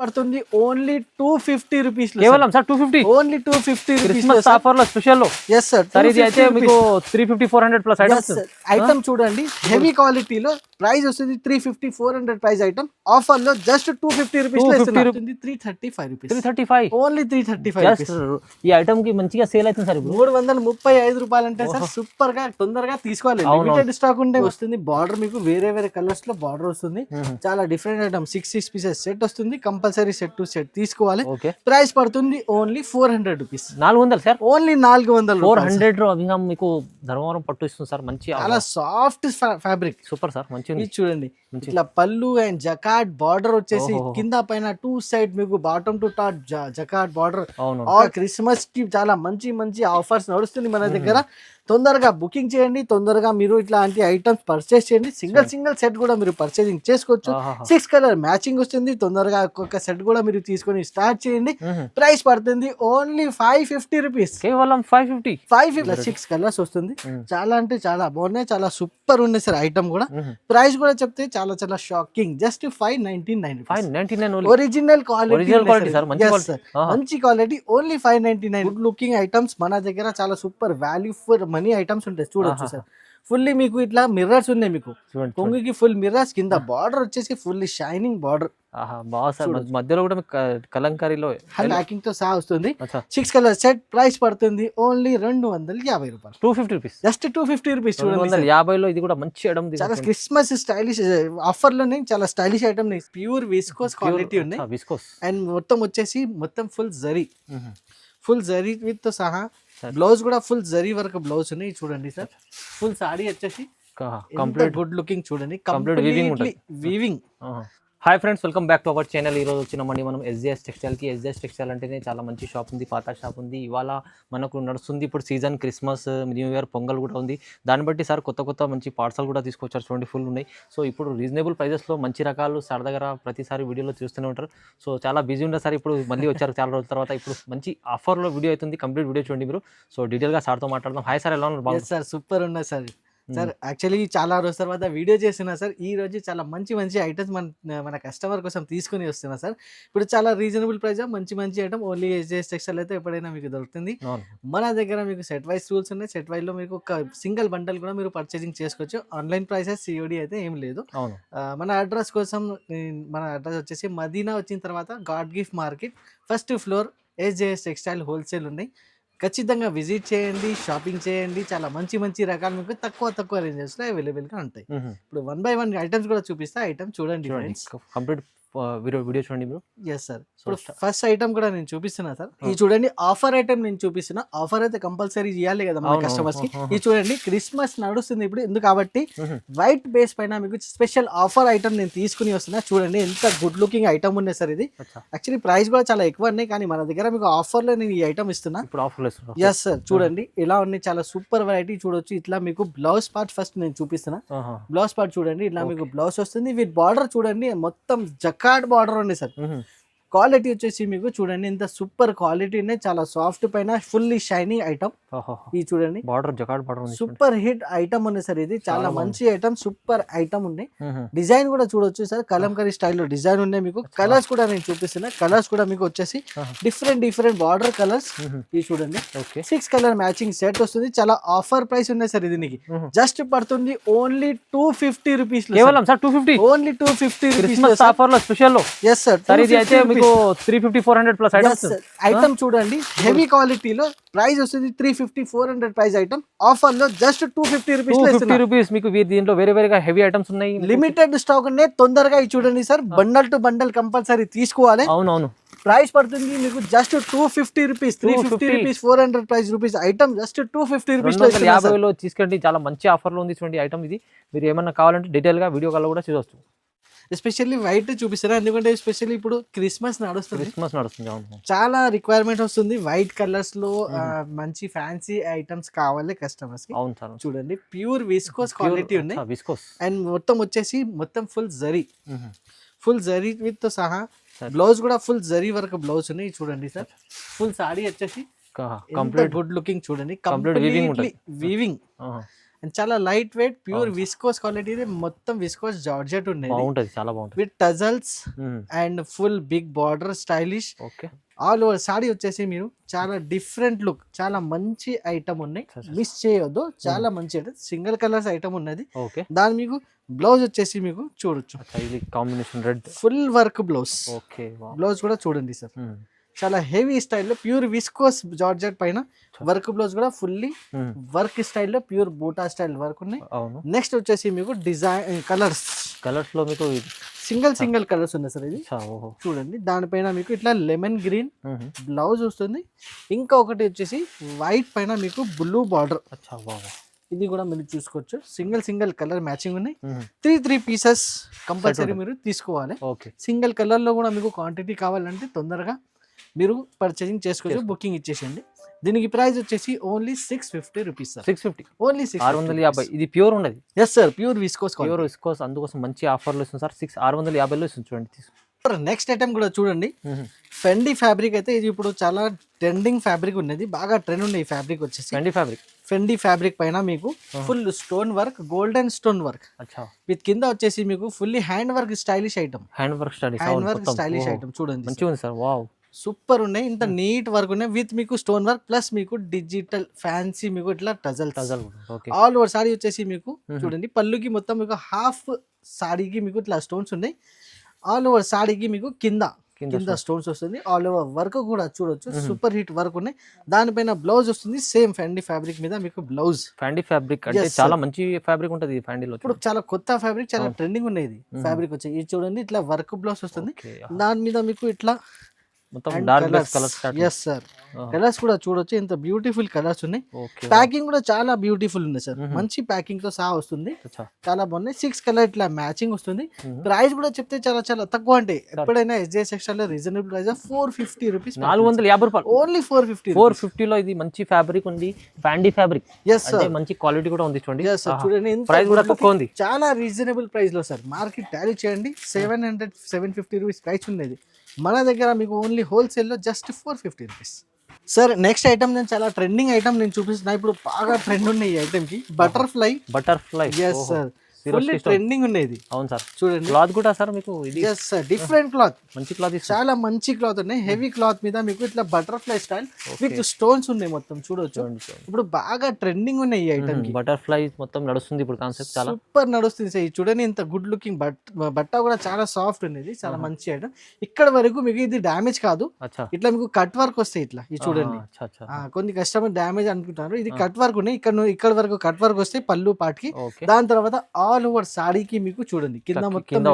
పడుతుంది only 250 rupees కేవలం sir 250 only 250 rupees Christmas offer లో స్పెషల్ లో. ఎస్ సార్ సార్ ఇది అయితే మీకు 350 400 ప్లస్ ఐటమ్స్. ఐటమ్ చూడండి హెవీ క్వాలిటీలో ప్రైస్ వస్తుంది 350 400 ప్రైస్ ఐటమ్ ఆఫర్ లో జస్ట్ 250 రూపీస్ లో ఇస్తున్నారు. 335 రూపీస్ 335 ఓన్లీ 335 రూపీస్. ఈ ఐటమ్ కి మంచిగా సేల్ అవుతుంది సార్. 335 రూపాయలు అంటే సార్ సూపర్ గా తొందరగా తీసుకోవాలి. లిమిటెడ్ స్టాక్ ఉంటే వస్తుంది. బార్డర్ మీకు వేరే వేరే కలర్స్ లో బార్డర్ వస్తుంది. చాలా డిఫరెంట్ ఐటమ్ 6 పీసెస్ సెట్ వస్తుంది. కంపల్సరీ సెట్ టు సెట్ తీసుకోవాలి. ప్రైస్ పడుతుంది ఓన్లీ 400 రూపీస్. 400 సార్ ఓన్లీ 400 400 అవిగా మీకు ధర్మవరం పట్టు ఇస్తుంది సార్. మంచి చాలా సాఫ్ట్ ఫ్యాబ్రిక్ సూపర్ సార్. మంచి చూడండి ఇట్లా పళ్ళు అండ్ జకాట్ బార్డర్ వచ్చేసి కింద పైన 2 సైడ్ మీకు bottom to top జకాట్ border. Christmas కి చాలా మంచి మంచి ఆఫర్స్ నడుస్తుంది మన దగ్గర. తొందరగా బుకింగ్ చేయండి. తొందరగా మీరు ఇట్లాంటి ఐటమ్స్ పర్చేస్ చేయండి. సింగిల్ సెట్ కూడా మీరు పర్చేసింగ్ చేసుకోవచ్చు. 6 కలర్ మ్యాచింగ్ వస్తుంది. తొందరగా ఒక్కొక్క సెట్ కూడా మీరు తీసుకొని స్టార్ట్ చేయండి. ప్రైస్ పడుతుంది ఓన్లీ 550 రూపీస్. కేవలం 550 6 కలర్స్ వస్తుంది. చాలా అంటే చాలా బాగున్నాయి. చాలా సూపర్ ఉన్నాయి సార్ ఐటమ్ కూడా. ప్రైస్ కూడా చెప్తే చాలా చాలా shocking. Just 599 original quality sir. మంచి quality only 599. Good looking items మన దగ్గర చాలా super value for money items ఉంటాయి. చూడొచ్చు సార్. ఫుల్లీ మీకు ఇట్లా మిర్రర్స్ ఉన్నాయి. మీకు కొంగుకి ఫుల్ మిర్రర్స్, కింద బార్డర్ వచ్చేసి ఫుల్ షైనింగ్ బార్డర్. మధ్యలో కూడా కలంకారీలో ప్యాకింగ్ తో సహా వస్తుంది. 6 కలర్ సెట్. ప్రైస్ పడుతుంది ఓన్లీ 250 రూపాయలు. 250 రూపీస్. Just 250 rupees. 250 లో ఇది కూడా మంచి ఐటమ్. చాలా క్రిస్మస్ స్టైలిష్ ఆఫర్ లోనే చాలా stylish item. Pure viscose quality ఉన్నాయి. అండ్ మొత్తం వచ్చేసి మొత్తం ఫుల్ జరీ విత్ తో సహా. బ్లౌజ్ కూడా ఫుల్ జరీ వరకు బ్లౌజ్ ఉన్నాయి. చూడండి సార్. ఫుల్ సాడీ వచ్చేసి కంప్లీట్ గుడ్ లుకింగ్. చూడండి complete weaving. Hi friends, welcome back to our channel. ఈరోజు వచ్చినామండి మనం ఎస్జేఎస్ టెక్స్టైల్కి. ఎస్జేఎస్ టెక్స్టైల్ అంటేనే చాలా మంచి షాప్ ఉంది, పాత షాప్ ఉంది. ఇవాళ మనకు నడుస్తుంది ఇప్పుడు season, Christmas, new year, pongal కూడా ఉంది. దాన్ని బట్టి సార్ కొత్త మంచి పార్సల్ కూడా తీసుకొచ్చారు. చూడండి ఫుల్ ఉన్నాయి. సో ఇప్పుడు రీజనబుల్ ప్రైజెస్లో మంచి రకాలు సార్ దగ్గర ప్రతిసారి వీడియోలో చూస్తూనే ఉంటారు. సో చాలా బిజీ ఉంటుంది సార్. ఇప్పుడు మళ్ళీ వచ్చారు చాలా రోజుల తర్వాత. ఇప్పుడు మంచి ఆఫర్లో వీడియో అవుతుంది. కంప్లీట్ వీడియో చూడండి మీరు. సో డీటెయిల్గా సార్తో మాట్లాడదాం. హాయ్ సార్, ఎలా ఉన్నారు? సార్ సూపర్ ఉన్నాయి సార్. సార్ యాక్చువల్లీ చాలా రోజుల తర్వాత వీడియో చేస్తున్నా సార్. ఈ రోజు చాలా మంచి ఐటమ్స్ మన కస్టమర్ కోసం తీసుకుని వస్తున్నా సార్. ఇప్పుడు చాలా రీజనబుల్ ప్రైస్ మంచి ఐటమ్ ఓన్లీ ఎస్జేఎస్ టెక్స్టైల్ అయితే ఎప్పుడైనా మీకు దొరుకుతుంది. మన దగ్గర మీకు సెట్ వైజ్ టూల్స్ ఉన్నాయి. సెట్ వైజ్ లో మీకు ఒక సింగిల్ బండల్ కూడా మీరు పర్చేసింగ్ చేసుకోవచ్చు. ఆన్లైన్ ప్రైసెస్ సిఓడి అయితే ఏం లేదు. మన అడ్రస్ కోసం మన అడ్రస్ వచ్చేసి మదీనా వచ్చిన తర్వాత God gift market first floor SJS textile wholesale ఉన్నాయి. ఖచ్చితంగా విజిట్ చేయండి, షాపింగ్ చేయండి. చాలా మంచి రకాలు మీకు తక్కువ రేంజెస్ లో అవైలబుల్ గా ఉంటాయి. ఇప్పుడు 1 by 1 ఐటమ్స్ కూడా చూపిస్తా. ఐటమ్ చూడండి కంప్లీట్ వీడియో చూడండి మీరు. Yes sir. ఇప్పుడు ఫస్ట్ ఐటమ్ కూడా నేను చూపిస్తున్నా సార్. ఇది చూడండి ఆఫర్ ఐటమ్ నేను చూపిస్తున్నా. ఆఫర్ అయితే కంపల్సరీ ఇవ్వాలి కదా మన కస్టమర్స్ కి. ఇది చూడండి క్రిస్మస్ నడుస్తుంది ఇప్పుడు, ఎందుకు కాబట్టి వైట్ బేస్ పైన మీకు స్పెషల్ ఆఫర్ ఐటమ్ నేను తీసుకుని వస్తున్నా. చూడండి ఎంత గుడ్ లుకింగ్ ఐటమ్ ఉన్నాయి సార్. ఇది యాక్చువల్లీ ప్రైస్ కూడా చాలా ఎక్కువ ఉన్నాయి, కానీ మన దగ్గర మీకు ఆఫర్ లో నేను ఈ ఐటమ్ ఇస్తున్నా. Yes sir. చూడండి ఎలా ఉన్నాయి, చాలా సూపర్ వెరైటీ. చూడొచ్చు ఇట్లా మీకు బ్లౌజ్ పార్ట్ ఫస్ట్ నేను చూపిస్తున్నా. బ్లౌజ్ పార్ట్ చూడండి ఇట్లా మీకు బ్లౌజ్ వస్తుంది విత్ బార్డర్. చూడండి మొత్తం జకాట్ బార్డర్ ఉంది సార్. క్వాలిటీ వచ్చేసి మీకు చూడండి ఎంత సూపర్ క్వాలిటీ ఉన్నాయి. చాలా సాఫ్ట్ పైన ఫుల్లీ షైనింగ్ ఐటమ్. ఇది చూడండి border జకాట్ border super hit item ఉంది సార్. ఇది చాలా మంచి ఐటమ్, సూపర్ ఐటమ్ ఉంది. డిజైన్ కూడా చూడొచ్చు సార్. కలంకరీ స్టైల్లో డిజైన్ ఉన్నాయి. మీకు కలర్స్ కూడా నేను చూపిస్తున్నా. కలర్స్ కూడా మీకు వచ్చేసి డిఫరెంట్ బార్డర్ కలర్స్. ఇది చూడండి 6 కలర్ మ్యాచింగ్ సెట్ వస్తుంది. చాలా ఆఫర్ ప్రైస్ ఉన్నాయి సార్. ఇది నీకు జస్ట్ పడుతుంది ఓన్లీ 250 రూపీస్. కేవలం సార్ 250 ఓన్లీ 250 రూపీస్ ఆఫర్ లో స్పెషల్ లో. Yes sir. 350 400 plus items. Item చూడండి హెవీ క్వాలిటీలో ప్రైస్ వస్తుంది 350 400 ప్రైస్ ఐటమ్. ఆఫర్ లో జస్ట్ 250 రూపీస్ మీకు. దీంట్లో వేరేగా హెవీ ఐటమ్స్ ఉన్నాయి. లిమిటెడ్ స్టాక్ ఉన్నాయి. తొందరగా చూడండి sir. Bundle to bundle compulsory తీసుకోవాలి. అవునవును. ప్రైస్ పడుతుంది మీకు just 250 rupees. 350 rupees 400 price rupees item just 250 rupees 250 లో తీసుకోండి. చాలా మంచి ఆఫర్ లో ఉంది చూడండి ఐటమ్. ఇది మీరు ఏమన్నా కావాలంటే డీటెయిల్ గా వీడియో కాల్ కూడా చూడొచ్చు. ఎస్పెషల్లీ వైట్ చూపిస్తారా, ఎందుకంటే ఎస్పెషల్లీ ఇప్పుడు క్రిస్మస్ నడుస్తుంది. చాలా రిక్వైర్మెంట్ వస్తుంది వైట్ కలర్స్ లో. మంచి ఫ్యాన్సీ ఐటమ్స్ కావాలి కస్టమర్స్ కి. చూడండి ప్యూర్ విస్కోస్ క్వాలిటీ ఉన్నాయి. అండ్ మొత్తం వచ్చేసి ఫుల్ జరీ విత్ తో సహా. బ్లౌజ్ కూడా ఫుల్ జరీ వరకు బ్లౌజ్ ఉన్నాయి. చూడండి సార్. ఫుల్ సాడీ వచ్చేసి కంప్లీట్ గుడ్ లుకింగ్. చూడండి కంప్లీట్ వీవింగ్. అండ్ చాలా light weight pure viscose quality, ఇది మొత్తం విస్కోస్ జార్జెట్ ఉండేది బాగుంటది, చాలా బాగుంటది. With tassels and full big border stylish. Okay, all over sari వచ్చేసి మీరు చాలా డిఫరెంట్ లుక్, చాలా మంచి ఐటమ్ ఉన్నాయి, మిస్ చేయొద్దు. చాలా మంచి ఐటమ్, సింగిల్ కలర్స్ ఐటమ్ ఉన్నది. ఓకే, దాని మీకు బ్లౌజ్ వచ్చేసి మీకు చూడొచ్చు, ఇది combination red full work blouse. Okay, blouse కూడా చూడండి సార్, చాలా హెవీ స్టైల్లో ప్యూర్ విస్కోస్ జార్జెట్ పైన వర్క్ బ్లౌజ్ కూడా ఫుల్లీ వర్క్ స్టైల్లో ప్యూర్ బూటా స్టైల్ వర్క్ ఉన్నాయి. అవును. నెక్స్ట్ వచ్చేసి మీకు డిజైన్ కలర్స్ లో మీకు సింగిల్ కలర్స్ ఉన్నాయి సార్. ఇది చూడండి, దానిపైన మీకు ఇట్లా లెమన్ గ్రీన్ బ్లౌజ్ వస్తుంది. ఇంకా ఒకటి వచ్చేసి వైట్ పైన మీకు బ్లూ బార్డర్. ఇది కూడా మీరు చూసుకోవచ్చు, సింగిల్ కలర్ మ్యాచింగ్ ఉన్నాయి. 3 పీసెస్ కంపల్సరీ మీరు తీసుకోవాలి. సింగిల్ కలర్ లో కూడా మీకు క్వాంటిటీ కావాలంటే తొందరగా మీరు పర్చేసింగ్ చేసుకోవచ్చు, బుకింగ్ ఇచ్చేసేయండి. దీనికి ప్రైస్ వచ్చేసి ఓన్లీ 650 రూపీస్ సార్. 650 ఓన్లీ 650. ఇది ప్యూర్ ఉండదు. Yes sir, pure viscose. అందుకోసం మంచి ఆఫర్లు ఇస్తుంది సార్. 650లో ఇస్తుంది చూడండి. నెక్స్ట్ ఐటమ్ కూడా చూడండి, ఫెండీ ఫ్యాబ్రిక్ అయితే ఇది ఇప్పుడు చాలా ట్రెండింగ్ ఫ్యాబ్రిక్ ఉన్నది, బాగా ట్రెండ్ ఉంది ఈ ఫ్యాబ్రిక్ వచ్చేసి. ఫెండీ ఫ్యాబ్రిక్ పైన మీకు full stone work, golden stone work with కింద వచ్చేసి మీకు fully hand work stylish item. Hand work stylish item చూడండి, మంచిగా ఉంది సార్. వావ్, సూపర్ ఉన్నాయి. ఇంత నీట్ వర్క్ ఉన్నాయి విత్ మీకు స్టోన్ వర్క్ ప్లస్ మీకు డిజిటల్ ఫ్యాన్సీ మీకు ఇట్లా టజల్. ఆల్ ఓవర్ సారీ వచ్చేసి మీకు చూడండి, పళ్ళుకి మొత్తం మీకు హాఫ్ సాడీకి మీకు ఇట్లా స్టోన్స్ ఉన్నాయి. ఆల్ ఓవర్ సాడీకి మీకు కింద స్టోన్స్ వస్తుంది. ఆల్ ఓవర్ వర్క్ కూడా చూడొచ్చు, సూపర్ హిట్ వర్క్ ఉన్నాయి. దానిపైన బ్లౌజ్ వస్తుంది సేమ్ ఫెండీ ఫ్యాబ్రిక్ మీద మీకు బ్లౌజ్. ఫెండీ ఫ్యాబ్రిక్ అంటే చాలా మంచి ఫ్యాబ్రిక్ ఉంటుంది ఫెండీలో. ఇప్పుడు చాలా కొత్త ఫ్యాబ్రిక్, చాలా ట్రెండింగ్ ఉన్నాయి ఇది ఫ్యాబ్రిక్ వచ్చి. ఇది చూడండి, ఇట్లా వర్క్ బ్లౌజ్ వస్తుంది, దాని మీద మీకు ఇట్లా కలర్స్ కూడా చూడొచ్చు, ఇంత బ్యూటిఫుల్ కలర్స్ ఉన్నాయి. ప్యాకింగ్ కూడా చాలా బ్యూటిఫుల్ ఉంది సార్, మంచి ప్యాకింగ్ తో సహా వస్తుంది, చాలా బాగున్నాయి. 6 కలర్ ఇట్లా మ్యాచింగ్ వస్తుంది. ప్రైస్ కూడా చెప్తే చాలా చాలా తక్కువ, అంటే ఎప్పుడైనా ఎస్జే సెక్షన్ లో రీజనబుల్ ప్రైస్ 450 రూపీస్, 450 రూపాయలు ఓన్లీ. 450 లో ఇది మంచి ఫ్యాబ్రిక్ ఉంది, ఫ్యాండీ ఫ్యాబ్రిక్. ఎస్ సార్, మంచి క్వాలిటీ కూడా ఉంది చూడండి. చూడండి, ప్రైస్ కూడా తక్కువ ఉంది, చాలా రీజనబుల్ ప్రైస్ లో సార్. మార్కెట్ టాలీ చేయండి, 750 రూపీస్ ప్రైస్ ఉండేది. మన దగ్గర మీకు ఓన్లీ హోల్సేల్లో just 450 rupees sir. Next item నేను చాలా ట్రెండింగ్ ఐటమ్ నేను చూపిస్తున్నా, ఇప్పుడు బాగా ట్రెండ్ ఉన్నాయి ఈ ఐటమ్ కి. బటర్ఫ్లై. ఎస్ సార్, ట్రెండింగ్ ఉండేది. అవును సార్, చూడండి క్లాత్ కూడా సార్ మీకు ఇది. ఎస్ సార్, డిఫరెంట్ క్లాత్, మంచి క్లాత్, చాలా మంచి క్లాత్ ఉన్నాయి. హెవీ క్లాత్ మీద మీకు ఇట్లా బటర్ఫ్లై స్టైల్ విత్ స్టోన్స్ ఉన్నాయి మొత్తం చూడొచ్చు. ఇప్పుడు బాగా ట్రెండింగ్ ఉన్నాయి ఈ ఐటమ్ కి. బటర్ఫ్లై మొత్తం నడుస్తుంది ఇప్పుడు కాన్సెప్ట్, చాలా సూపర్ నడుస్తుంది సార్. చూడండి, ఇంత గుడ్ లుకింగ్ బట్ట కూడా చాలా సాఫ్ట్ ఉన్నది, చాలా మంచి ఐటమ్. ఇక్కడ వరకు మీకు ఇది డ్యామేజ్ కాదు, ఇట్లా మీకు కట్ వర్క్ వస్తాయి ఇట్లా. ఇది చూడండి, కొన్ని కస్టమర్ డ్యామేజ్ అనుకుంటారు, ఇది కట్ వర్క్ ఉన్నాయి. ఇక్కడ వరకు కట్ వర్క్ వస్తాయి పళ్ళు పాటికి. దాని తర్వాత ఆల్ ఓవర్ సాడీకి మీకు చూడండి, కింద మొత్తం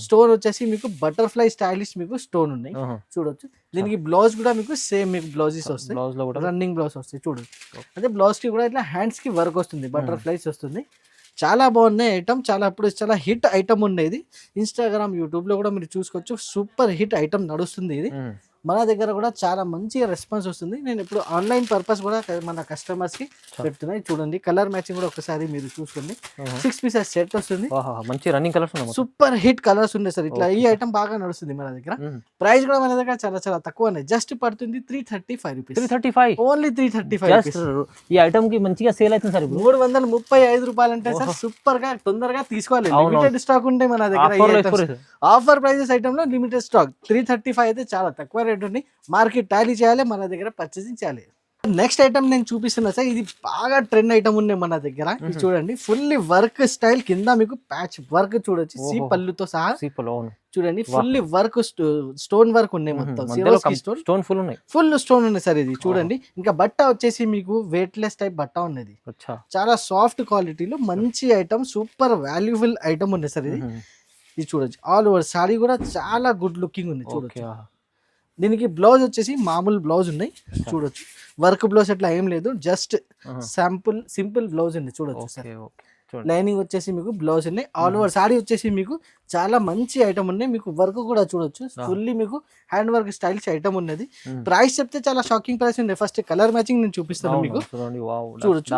స్టోన్ వచ్చేసి మీకు బటర్ఫ్లై స్టైలిష్ మీకు స్టోన్ ఉన్నాయి చూడొచ్చు. దీనికి బ్లౌజ్ కూడా మీకు సేమ్ మీకు బ్లౌజెస్ వస్తాయి, రన్నింగ్ బ్లౌజ్ వస్తాయి చూడొచ్చు. అంటే బ్లౌజ్ కి కూడా ఇట్లా హ్యాండ్స్ కి వర్క్ వస్తుంది, బటర్ఫ్లైస్ వస్తుంది. చాలా బాగున్నాయి ఐటమ్, చాలా హిట్ ఐటమ్ ఉండేది. ఇన్స్టాగ్రామ్, యూట్యూబ్ లో కూడా మీరు చూసుకోవచ్చు, సూపర్ హిట్ ఐటమ్ నడుస్తుంది ఇది. మన దగ్గర కూడా చాలా మంచిగా రెస్పాన్స్ వస్తుంది. నేను ఇప్పుడు ఆన్లైన్ పర్పస్ కూడా మన కస్టమర్స్ కి పెడుతున్నాయి. చూడండి, కలర్ మ్యాచింగ్ కూడా ఒకసారి మీరు చూసుకోండి. 6 పీసెస్ సెట్ వస్తుంది, మంచి running colours, super hit colours ఉన్నాయి సార్. ఇట్లా ఈ ఐటమ్ బాగా నడుస్తుంది మన దగ్గర. ప్రైస్ కూడా మన దగ్గర చాలా చాలా తక్కువ, జస్ట్ పడుతుంది 335 రూపీస్. 335 ఓన్లీ 335. ఈ ఐటమ్ కి మంచిగా సేల్ అవుతుంది సార్. 335 రూపాయలు అంటే సార్ సూపర్ గా తొందరగా తీసుకోవాలి. లిమిటెడ్ స్టాక్ ఉంటే మన దగ్గర, ఆఫర్ ప్రైజెస్ ఐటమ్ లో లిమిటెడ్ స్టాక్. 335 అయితే చాలా తక్కువ రేట్ ఉంది. మార్కెట్ టాలీ చేయాలి, మన దగ్గర పర్చేసింగ్ చేయాలి. నెక్స్ట్ ఐటమ్ నేను చూపిస్తున్నా సార్, ఇది బాగా ట్రెండ్ ఐటమ్ ఉన్నాయి మన దగ్గర. ఇది చూడండి, ఫుల్లీ వర్క్ స్టైల్, కింద మీకు ప్యాచ్ వర్క్ చూడొచ్చు, సి పళ్ళుతో సహా చూడండి. ఫుల్లీ వర్క్, స్టోన్ వర్క్ ఉన్నాయి మొత్తం, ఫుల్ స్టోన్ ఉన్నాయి సార్. ఇది చూడండి, ఇంకా బట్ట వచ్చేసి మీకు వెయిట్ లెస్ టైప్ బట్ట ఉన్నది, చాలా సాఫ్ట్ క్వాలిటీలో మంచి ఐటమ్, సూపర్ వాల్యుబుల్ ఐటమ్ ఉంది సార్. ఇది చూడొచ్చు, ఆల్ ఓవర్ సారీ కూడా చాలా గుడ్ లుకింగ్ ఉంది చూడొచ్చు. దీనికి బ్లౌజ్ వచ్చేసి మామూలు బ్లౌజ్ ఉన్నాయి చూడొచ్చు, వర్క్ బ్లౌజ్ అట్లా ఏం లేదు, జస్ట్ సింపుల్ బ్లౌజ్ ఉంది చూడొచ్చు సార్. లైనింగ్ వచ్చేసి మీకు బ్లౌజ్ ఉన్నాయి. ఆల్ ఓవర్ సారీ వచ్చేసి మీకు చాలా మంచి ఐటమ్ ఉన్నాయి, మీకు వర్క్ కూడా చూడొచ్చు, ఫుల్లీ మీకు హ్యాండ్ వర్క్ స్టైలిష్ ఐటమ్ ఉన్నది. ప్రైస్ చెప్తే చాలా షాకింగ్ ప్రైస్ ఉంది. ఫస్ట్ కలర్ మ్యాచింగ్ నేను చూపిస్తాను మీకు, చూడొచ్చు.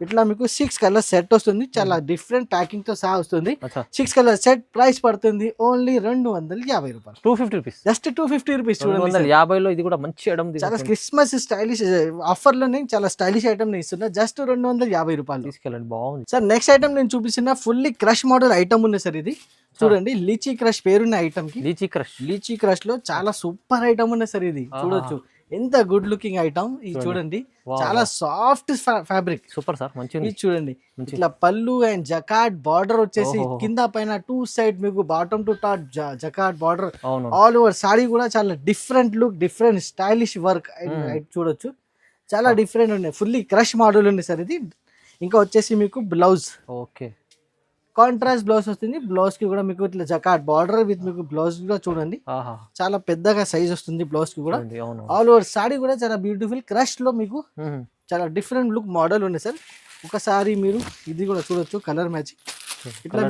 ఇట్లా మీకు 6 కలర్ సెట్ వస్తుంది, చాలా డిఫరెంట్ ప్యాకింగ్ తో సహా వస్తుంది. 6 కలర్ సెట్ ప్రైస్ పడుతుంది ఓన్లీ 250 రూపాయలు, 250 రూపీస్, జస్ట్ 250 రూపీస్. చూడండి 250 లో ఇది కూడా మంచి ఐటమ్, చాలా క్రిస్మస్ స్టైలిష్ ఆఫర్ లోనే చాలా స్టైలిష్ ఐటమ్ నేను ఇస్తున్నా, జస్ట్ 250 రూపాయలు. తీసుకెళ్ళండి, బాగుంది సార్. నెక్స్ట్ ఐటమ్ నేను చూపిస్తున్న ఫుల్లీ క్రష్ మోడల్ ఐటమ్ ఉంది సార్. ఇది చూడండి, లీచీ క్రష్ పేరున్న ఐటమ్ కి. లీచీ క్రష్ లో చాలా సూపర్ ఐటమ్ ఉంది సార్. ఇది చూడొచ్చు, ఎంత గుడ్ లుకింగ్ ఐటమ్. ఇది చూడండి, చాలా సాఫ్ట్ ఫ్యాబ్రిక్, సూపర్ సార్, మంచి. ఇది చూడండి, ఇట్లా పళ్ళు అండ్ జకాట్ బార్డర్ వచ్చేసి కింద పైన 2 సైడ్ మీకు bottom to top జకాట్ border all over. Sorry కూడా చాలా different look, different stylish work చూడొచ్చు, చాలా డిఫరెంట్ ఉన్నాయి. ఫుల్లీ క్రష్ మోడల్ ఉంది సార్ ఇది. ఇంకా వచ్చేసి మీకు బ్లౌజ్, ఓకే, కాంట్రాస్ట్ బ్లౌజ్ వస్తుంది. బ్లౌజ్ కి కూడా మీకు ఇట్లా జకాట్ బార్డర్ విత్ మీకు బ్లౌజ్ కూడా చూడండి, చాలా పెద్దగా సైజ్ వస్తుంది బ్లౌజ్ కి కూడా. ఆల్ ఓవర్ సారీ కూడా చాలా బ్యూటిఫుల్ క్రష్ లో మీకు చాలా డిఫరెంట్ లుక్ మోడల్ ఉంది సార్. ఒకసారి మీరు ఇది కూడా చూడొచ్చు, కలర్ మ్యాచింగ్. ఇట్లా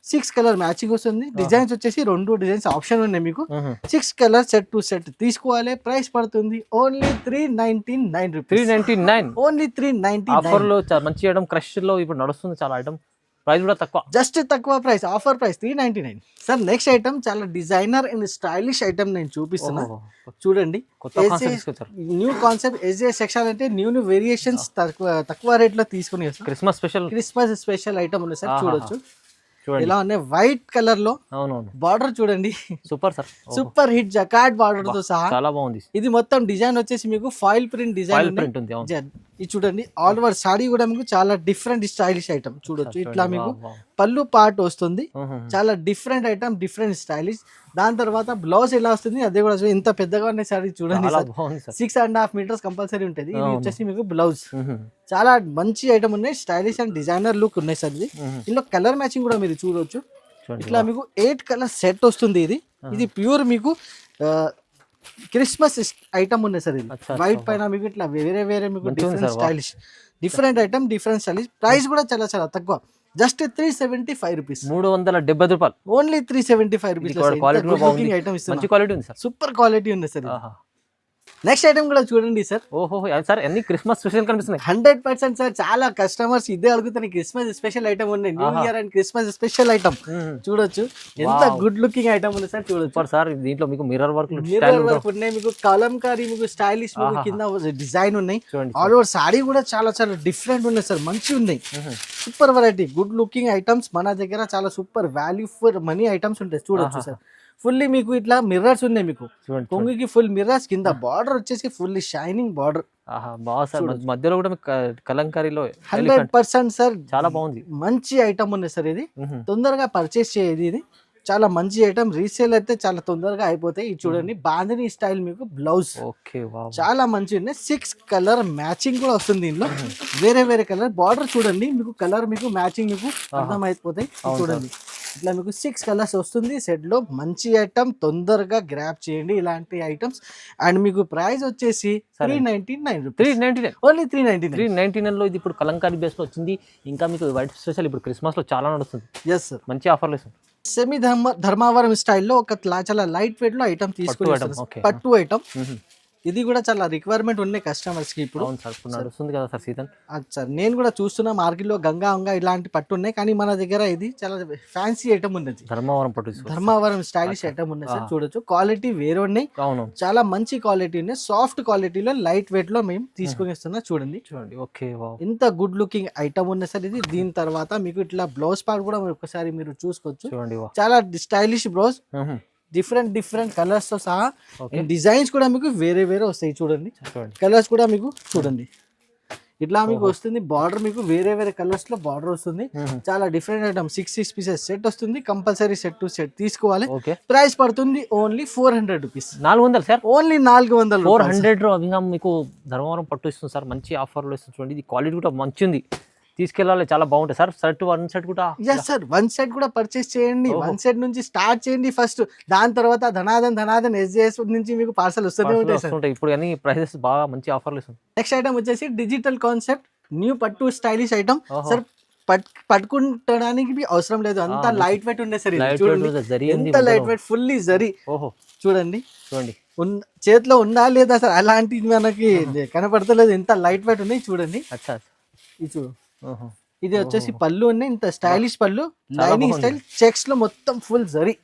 6 కలర్ మ్యాచింగ్ వస్తుంది. డిజైన్స్ వచ్చేసి 2 డిజైన్స్ ఆప్షన్ ఉన్నాయి మీకు. 6 కలర్ సెట్ టు సెట్ తీసుకోవాలి. ప్రైస్ పడుతుంది ఓన్లీ 399 రూపీస్, 399 ఓన్లీ 399. ఆఫర్ లో మంచి ఐటమ్, క్రష్ లో ఇప్పుడు నడుస్తుంది చాలా ఐటమ్, ప్రైస్ కూడా తక్కువ, జస్ట్ తక్కువ price, offer price 399. Sir next item చాలా డిజైనర్ అండ్ స్టైలిష్ ఐటమ్ నేను చూపిస్తున్నా. చూడండి, న్యూ కాన్సెప్ట్ ఎస్జే సెక్షన్ అంటే న్యూ వేరియేషన్స్ తక్కువ రేట్ లో తీసుకుని క్రిస్మస్ స్పెషల్ ఐటమ్ ఉంది సార్. చూడొచ్చు ఇలా ఉన్నాయి, వైట్ కలర్ లో బార్డర్ చూడండి, super sir, super hit జకాట్ border తో సహా చాలా బాగుంది. ఇది మొత్తం డిజైన్ వచ్చేసి మీకు ఫాయిల్ ప్రింట్ డిజైన్ ఇది చూడండి. ఆల్ ఓవర్ సాడీ కూడా మీకు చాలా డిఫరెంట్ స్టైలిష్ ఐటమ్ చూడొచ్చు. ఇట్లా మీకు పళ్ళు పార్ట్ వస్తుంది, చాలా డిఫరెంట్ ఐటమ్, డిఫరెంట్ స్టైలిష్. దాని తర్వాత బ్లౌజ్ ఎలా వస్తుంది అదే కూడా ఇంత పెద్దగా ఉన్నాయి సారీ చూడండి, 6.5 మీటర్స్ కంపల్సరీ ఉంటుంది. ఇది వచ్చేసి మీకు బ్లౌజ్, చాలా మంచి ఐటమ్ ఉన్నాయి, స్టైలిష్ అండ్ డిజైనర్ లుక్ ఉన్నాయి సార్. ఇది ఇందులో కలర్ మ్యాచింగ్ కూడా మీరు చూడొచ్చు. ఇట్లా మీకు 8 కలర్ సెట్ వస్తుంది. ఇది ప్యూర్ మీకు క్రిస్మస్ ఐటమ్ ఉన్నాయి సార్. ఇది వైట్ పైన మీకు ఇట్లా వేరే వేరే మీకు different stylish, different item, different stylish. Price కూడా చాలా చాలా తక్కువ, జస్ట్ 375 రూపీస్, 370 రూపాయలు, ఓన్లీ 375 రూపీస్. ఐటమ్ ఇస్తుంది, సూపర్ క్వాలిటీ ఉంది సార్. నెక్స్ట్ ఐటమ్ కూడా చూడండి సార్. ఓహో సార్, అన్ని క్రిస్మస్ స్పెషల్ కనిపిస్తున్నాయి. 100% సార్, చాలా కస్టమర్స్ ఇదే అడుగుతాయి, క్రిస్మస్ స్పెషల్ ఐటమ్ ఉన్నాయి, new year and Christmas special item. చూడొచ్చు, ఎంత గుడ్ లుకింగ్ ఐటమ్ ఉంది సార్. చూడొచ్చు సార్, దీంట్లో మీకు మిర్రర్ వర్క్ ఉన్నాయి, మీకు కలంకారీ, మీకు స్టైలిష్, మీకు కింద డిజైన్ ఉన్నాయి. ఆల్ ఓవర్ సారీ కూడా చాలా చాలా డిఫరెంట్ ఉన్నాయి సార్, మంచి ఉన్నాయి, super variety, good looking items. మన దగ్గర చాలా super value for money items ఉంటాయి. చూడొచ్చు సార్, ఫుల్లీ మీకు ఇట్లా మిర్రర్స్ ఉన్నాయి, మీకు కొంగుకి ఫుల్ మిర్రర్స్, కింద బార్డర్ వచ్చేసి ఫుల్ షైనింగ్ బార్డర్. మధ్యలో కూడా కలంకారీలో 100% సార్, చాలా బాగుంది, మంచి ఐటమ్ ఉంది సార్. ఇది తొందరగా పర్చేస్ చేయదు, ఇది చాలా మంచి ఐటమ్, రీసేల్ అయితే చాలా తొందరగా అయిపోతాయి. ఇది చూడండి, బాందిని స్టైల్ మీకు బ్లౌజ్, చాలా మంచి ఉన్నాయి. 6 కలర్ మ్యాచింగ్ కూడా వస్తుంది దీనిలో, వేరే వేరే కలర్ బార్డర్ చూడండి, మీకు కలర్ మీకు మ్యాచింగ్ మీకు అర్థం అయిపోతాయి. చూడండి, ఇట్లా మీకు 6 కలర్స్ వస్తుంది సెట్ లో, మంచి ఐటమ్, తొందరగా గ్రాప్ చేయండి ఇలాంటి ఐటమ్స్. అండ్ మీకు ప్రైస్ వచ్చేసి 399 రూపీస్, ఓన్లీ 399 లో. ఇది ఇప్పుడు కలంకారీ బేస్ లో వచ్చింది, ఇంకా మీకు వైట్ స్పెషల్ ఇప్పుడు క్రిస్మస్ లో చాలా నడుస్తుంది. ఎస్ సార్, మంచి ఆఫర్లు ఇస్తుంది. సెమీ ధర్మావరం స్టైల్లో ఒక చాలా లైట్ వెయిట్ లో ఐటమ్ తీసుకుని, పట్టు ఐటమ్. ఇది కూడా చాలా రిక్వైర్మెంట్ ఉన్నాయి కస్టమర్స్ కి ఇప్పుడు. నడుస్తుంది కదా సార్ సీజన్. సార్ నేను కూడా చూస్తున్నా మార్కెట్ లో గంగా ఇలాంటి పట్టు ఉన్నాయి, కానీ మన దగ్గర ఇది చాలా ఫ్యాన్సీ ఐటమ్ ఉన్నది, ధర్మావరం స్టైలిష్ ఐటమ్ ఉన్నాయి సార్. చూడొచ్చు, క్వాలిటీ వేరే ఉన్నాయి, చాలా మంచి క్వాలిటీ ఉన్నాయి, సాఫ్ట్ క్వాలిటీలో లైట్ వెయిట్ లో మేము తీసుకుని ఇస్తున్నా. చూడండి, ఓకే, ఇంత గుడ్ లుకింగ్ ఐటమ్ ఉంది సార్ ఇది. దీని తర్వాత మీకు ఇట్లా బ్లౌజ్ పార్ట్ కూడా ఒకసారి మీరు చూసుకోవచ్చు, చాలా స్టైలిష్ బ్లౌజ్, డిఫరెంట్ కలర్స్ తో సహా, డిజైన్స్ కూడా మీకు వేరే వేరే వస్తాయి. చూడండి, కలర్స్ కూడా మీకు చూడండి, ఇట్లా మీకు వస్తుంది. బార్డర్ మీకు వేరే వేరే కలర్స్ లో బార్డర్ వస్తుంది, చాలా డిఫరెంట్ ఐటమ్. 6 పీసెస్ సెట్ వస్తుంది, కంపల్సరీ సెట్ టు సెట్ తీసుకోవాలి. ప్రైస్ పడుతుంది ఓన్లీ 400 రూపీస్, 400 సార్, ఓన్లీ 400. 400 మీకు ధర్మవరం పట్టు ఇస్తుంది సార్, మంచి ఆఫర్లో ఇస్తుంది. చూడండి, ఇది క్వాలిటీ కూడా మంచి ఉంది, తీసుకెళ్ళాలి, చాలా బాగుంటుంది సార్. వన్ సెట్ కూడా సార్, వన్ సెట్ కూడా పర్చేస్ చేయండి, వన్ సెట్ నుంచి స్టార్ట్ చేయండి ఫస్ట్, దాని తర్వాత ధనాదన్ ఎస్జేఎస్ నుంచి మీకు పార్సల్ వస్తూనే ఉంటాయి. ఇప్పుడు అన్ని ప్రైసెస్ బాగా మంచి ఆఫర్లు ఇస్తుంది. నెక్స్ట్ ఐటమ్ వచ్చేసి డిజిటల్ కాన్సెప్ట్ న్యూ పట్టు స్టైలిష్ ఐటమ్ సార్. పట్టుకుంటడానికి అవసరం లేదు, అంత లైట్ వెయిట్ ఉండే సార్ ఇది. Light చూడండి weight జరీ ఉంది ఎంత లైట్ మొత్తం. Weight, fully zari. ఓహో చూడండి చూడండి చేతిలో ఉందా లేదా సార్, అలాంటిది మనకి కనపడతలేదు, ఎంత లైట్ వెయిట్ ఉన్నాయి చూడండి. అచ్చా ఇది చూడు, ఓహో ఇది వచ్చేసి పళ్ళు ఉన్నాయి, ఇంత స్టైలిష్ పళ్ళు, లైనింగ్ స్టైల్, చెక్స్ లో మొత్తం ఫుల్ జరీ,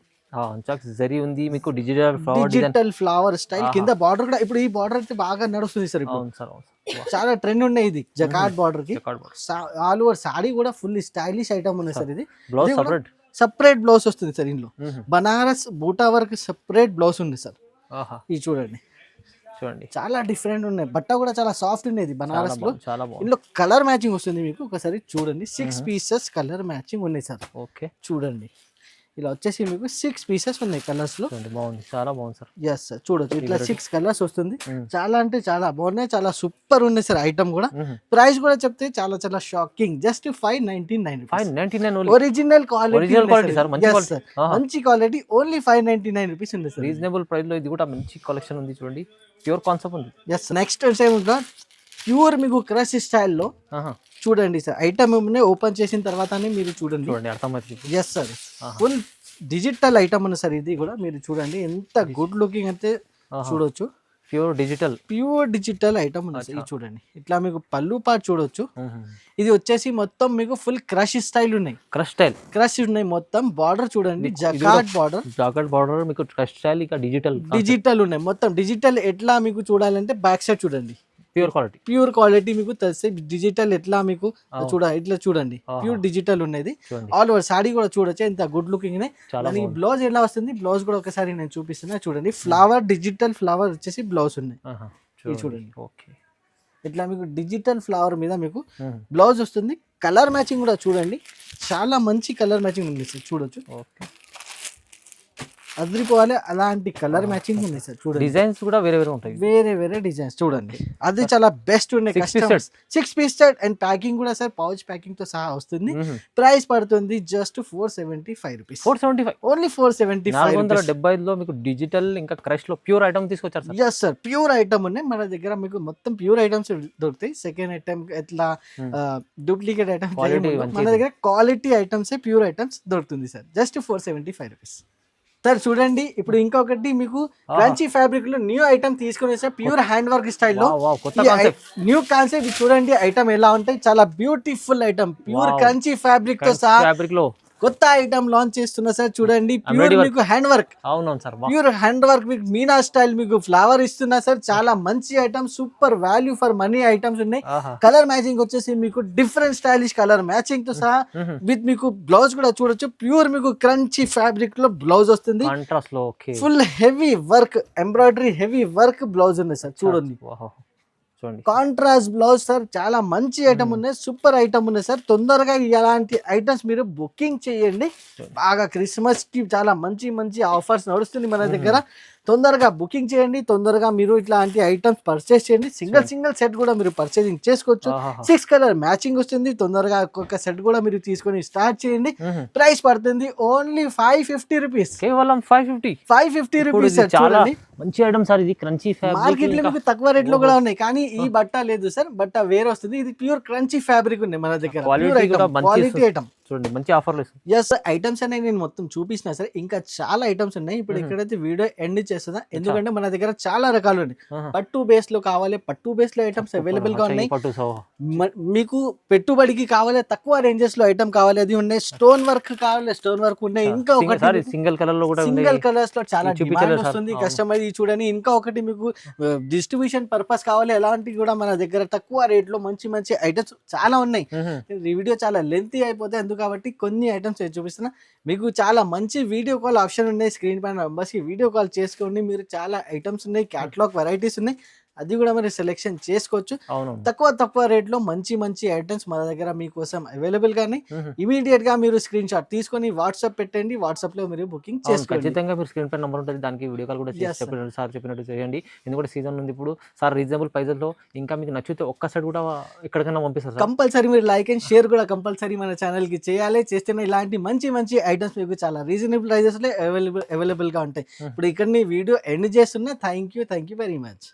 జరీ ఉంది మీకు, digital flower design. Digital flower style, కింద బార్డర్ కూడా ఇప్పుడు ఈ బార్డర్ అయితే బాగా నడుస్తుంది సార్ ఇప్పుడు, అవును సార్ అవును సార్. చాలా ట్రెండ్ ఉన్నాయి ఇది జకార్డ్ బార్డర్ కి. Jacquard border. All over saree కూడా ఫుల్ స్టైలిష్ ఐటమ్ ఉన్నాయి సార్. ఇది బ్లౌజ్ సెపరేట్. సపరేట్ బ్లౌజ్ వస్తుంది సార్ ఇందులో, బనారస్ బూటా వర్క్ సెపరేట్ బ్లౌజ్ ఉంది సార్. ఆహా ఇది చూడండి చూడండి చాలా డిఫరెంట్ ఉన్నాయి, బట్ట కూడా చాలా సాఫ్ట్ ఉండేది బనారస్ లో. చాలా బాగుంది. ఇందులో కలర్ మ్యాచింగ్ వస్తుంది మీకు, ఒకసారి చూడండి 6 పీసెస్ కలర్ మ్యాచింగ్ ఉన్నాయి సార్. ఓకే చూడండి ఇలా వచ్చేసి మీకు 6 పీసెస్ ఉన్నాయి కలర్స్ లో. చూడండి బాగుంది, చాలా బాగుంది సార్. ఎస్ సార్ చూడొచ్చు, ఇట్లా 6 కలర్స్ వస్తుంది. చాలా అంటే చాలా బాగున్నాయి, చాలా సూపర్ ఉన్నాయి సార్ ఐటమ్ కూడా. ప్రైస్ కూడా చెప్తే చాలా చాలా shocking, just 599 rupees. 599 only. Original Original quality sir, మంచి quality. మంచి క్వాలిటీ, ఓన్లీ 599 రూపీస్ ఉంది సార్. రీజనబుల్ ప్రైస్ లో ఇది కూడా మంచి కలెక్షన్ ఉంది చూడండి, ప్యూర్ కాన్సెప్ట్ ఉంది. ఎస్ నెక్స్ట్ టైం ప్యూర్ మీకు క్రష్ స్టైల్లో ఆహా చూడండి సార్, ఐటమ్ ఓపెన్ చేసిన తర్వాతనే మీరు చూడండి. చూడండి అర్థమవుతుంది. Yes sir full digital item ఉంది సార్, ఇది కూడా మీరు చూడండి ఎంత గుడ్ లుకింగ్ అయితే చూడొచ్చు. ప్యూర్ డిజిటల్ ఐటమ్ ఉంది సార్. ఇది చూడండి ఇట్లా మీకు పళ్ళు పాటు చూడొచ్చు. ఇది వచ్చేసి మొత్తం మీకు ఫుల్ క్రష్ స్టైల్ ఉన్నాయి, క్రష్ ఉన్నాయి మొత్తం. బార్డర్ చూడండి జకార్డ్ బార్డర్ మీకు క్రష్ స్టైల్, ఇక డిజిటల్ ఉన్నాయి మొత్తం. డిజిటల్ ఎట్లా మీకు చూడాలంటే బ్యాక్ సైడ్ చూడండి, ప్యూర్ క్వాలిటీ మీకు తెలిసి డిజిటల్ ఎట్లా మీకు ఇట్లా చూడండి, ప్యూర్ డిజిటల్ ఉన్నది. ఆల్ ఓవర్ సాడీ కూడా చూడొచ్చు ఎంత గుడ్ లుకింగ్. దానికి బ్లౌజ్ ఎలా వస్తుంది, బ్లౌజ్ కూడా ఒకసారి నేను చూపిస్తున్నా చూడండి. ఫ్లవర్ డిజిటల్ ఫ్లవర్ వచ్చేసి బ్లౌజ్ ఉన్నాయి. ఇది చూడండి ఇట్లా మీకు డిజిటల్ ఫ్లవర్ మీద మీకు బ్లౌజ్ వస్తుంది. కలర్ మ్యాచింగ్ కూడా చూడండి, చాలా మంచి కలర్ మ్యాచింగ్ ఉంది సార్. చూడొచ్చు అదిరిపోవాలి, అలాంటి కలర్ మ్యాచింగ్ ఉంది సార్. చూడండి డిజైన్స్ కూడా వేరే ఉంటాయి, వేరే డిజైన్స్ చూడండి, అది చాలా బెస్ట్ ఉన్నాయి. 6 పీస్ సెట్ అండ్ ప్యాకింగ్ కూడా సార్ పౌచ్ ప్యాకింగ్ తో సహా వస్తుంది. ప్రైస్ పడుతుంది జస్ట్ 475 రూపీస్. 475 ఓన్లీ 475. 475 లో మీకు డిజిటల్ ఇంకా క్రష్ లో ప్యూర్ ఐటమ్ తీసుకొచ్చారు sir. Yes sir pure item ఉన్నాయి మన దగ్గర, మీకు మొత్తం ప్యూర్ ఐటమ్స్ దొరుకుతాయి. సెకండ్ ఐటమ్ ఎట్లా డూప్లికేట్ ఐటమ్ మన దగ్గర క్వాలిటీ ఐటమ్స్ ప్యూర్ ఐటమ్స్ దొరుకుతుంది సార్. Just 475 rupees. సార్ చూడండి ఇప్పుడు ఇంకొకటి మీకు క్రంచీ ఫ్యాబ్రిక్ లో న్యూ ఐటమ్ తీసుకుని సార్, ప్యూర్ హ్యాండ్ వర్క్ స్టైల్లో న్యూ కాన్సెప్ట్. చూడండి ఐటమ్ ఎలా ఉంటాయి, చాలా beautiful item, pure crunchy fabric తో సహా కొత్త ఐటమ్ లాంచ్ చేస్తున్నా సార్. చూడండి ప్యూర్ మీకు హ్యాండ్ వర్క్, అవునవును సార్, ప్యూర్ హ్యాండ్ వర్క్ మీకు మీనా స్టైల్ మీకు ఫ్లవర్ ఇస్తున్నా సార్. చాలా మంచి item, super value for money items ఉన్నాయి. కలర్ మ్యాచింగ్ వచ్చేసి మీకు డిఫరెంట్ స్టైలిష్ కలర్ మ్యాచింగ్ తో సహా విత్ మీకు బ్లౌజ్ కూడా చూడొచ్చు. ప్యూర్ మీకు క్రంచీ ఫ్యాబ్రిక్ లో బ్లౌజ్ వస్తుంది, full heavy work embroidery heavy work blouse ఉంది సార్. చూడండి కాంట్రాస్ట్ బ్లౌజ్ సార్, చాలా మంచి ఐటమ్ ఉన్నాయి, సూపర్ ఐటమ్ ఉన్నాయి సార్. తొందరగా ఇలాంటి ఐటమ్స్ మీరు బుకింగ్ చేయండి, బాగా క్రిస్మస్ కి చాలా మంచి ఆఫర్స్ నడుస్తుంది మన దగ్గర. తొందరగా బుకింగ్ చేయండి, తొందరగా మీరు ఇట్లాంటి ఐటమ్స్ పర్చేస్ చేయండి. సింగిల్ సెట్ కూడా మీరు పర్చేసింగ్ చేసుకోవచ్చు. 6 కలర్ మ్యాచింగ్ వస్తుంది. తొందరగా ఒక్కొక్క సెట్ కూడా మీరు తీసుకొని స్టార్ట్ చేయండి. ప్రైస్ పడుతుంది ఓన్లీ 550 రూపీస్, కేవలం 550 రూపీస్. చూడండి మంచి ఐటమ్ సార్, ఇది క్రంచీ ఫ్యాబ్రిక్. మార్కెట్ లో మీకు తక్కువ రేట్ లో కూడా ఉన్నాయి, కానీ ఈ బట్ట లేదు సార్, బట్ట వేరే వస్తుంది. ఇది ప్యూర్ క్రంచీ ఫ్యాబ్రిక్ ఉంది మన దగ్గర, క్వాలిటీ ఐటమ్. చూడండి మంచి ఆఫర్లు. ఎస్ ఐటమ్స్ అనేవి నేను మొత్తం చూపించిన సార్, ఇంకా చాలా ఐటమ్స్ ఉన్నాయి. ఇప్పుడు ఎక్కడైతే వీడియో ఎండ్ చేస్తుందా, ఎందుకంటే మన దగ్గర చాలా రకాలు ఉన్నాయి. పట్టు బేస్ లో కావాలి, పట్టు బేస్ లో ఐటమ్స్ అవైలబుల్ గా ఉన్నాయి. మీకు పెట్టుబడికి కావాలి, తక్కువ రేంజెస్ లో ఐటమ్ కావాలి, అది ఉన్నాయి. స్టోన్ వర్క్ కావాలి, స్టోన్ వర్క్ ఉన్నాయి. ఇంకా ఒకటి సింగిల్ కలర్ లో కూడా, సింగిల్ కలర్స్ లో చాలా డిమాండ్ వస్తుంది కస్టమర్. చూడండి ఇంకా ఒకటి మీకు డిస్ట్రిబ్యూషన్ పర్పస్ కావాలి, ఎలాంటి కూడా మన దగ్గర తక్కువ రేట్ లో మంచి ఐటమ్స్ చాలా ఉన్నాయి. ఈ వీడియో చాలా లెంతీ అయిపోతే ఎందుకు, కాబట్టి కొన్ని ఐటమ్స్ చూపిస్తున్నా. మీకు చాలా మంచి వీడియో కాల్ ఆప్షన్ ఉన్నాయి, స్క్రీన్ పైన నంబర్స్ కి వీడియో కాల్ చేసుకోండి. మీరు చాలా ఐటమ్స్ ఉన్నాయి, క్యాటలాగ్ వెరైటీస్ ఉన్నాయి, అది కూడా మీరు సెలెక్షన్ చేసుకోవచ్చు. తక్కువ రేట్ లో మంచి ఐటమ్స్ మన దగ్గర మీకోసం అవైలబుల్ గానే. ఇమీడియట్ గా మీరు స్క్రీన్ షాట్ తీసుకొని వాట్సాప్ పెట్టండి, వాట్సాప్ లో మీరు బుకింగ్ చేసుకోండి. ఖచ్చితంగా మీరు స్క్రీన్ పై నంబర్ ఉంటుంది, దానికి వీడియో కాల్ కూడా సార్ చెప్పినట్టు చేయండి. ఎందుకంటే సీజన్ ఉంది ఇప్పుడు సార్, రీజనబుల్ ప్రైజెస్ లో. ఇంకా మీకు నచ్చితే ఒక్క సైడ్ కూడా ఎక్కడికైనా పంపిస్తారు. కంపల్సరీ మీరు లైక్ అండ్ షేర్ కూడా కంపల్సరీ మన ఛానల్ కి చేయాలి. చేస్తేనే ఇలాంటి మంచి ఐటమ్స్ మీకు చాలా రీజనబుల్ ప్రైజెస్ లో అవైలబుల్ గా ఉంటాయి. ఇప్పుడు ఇక్కడ వీడియో ఎండ్ చేస్తున్నా. Thank you very much.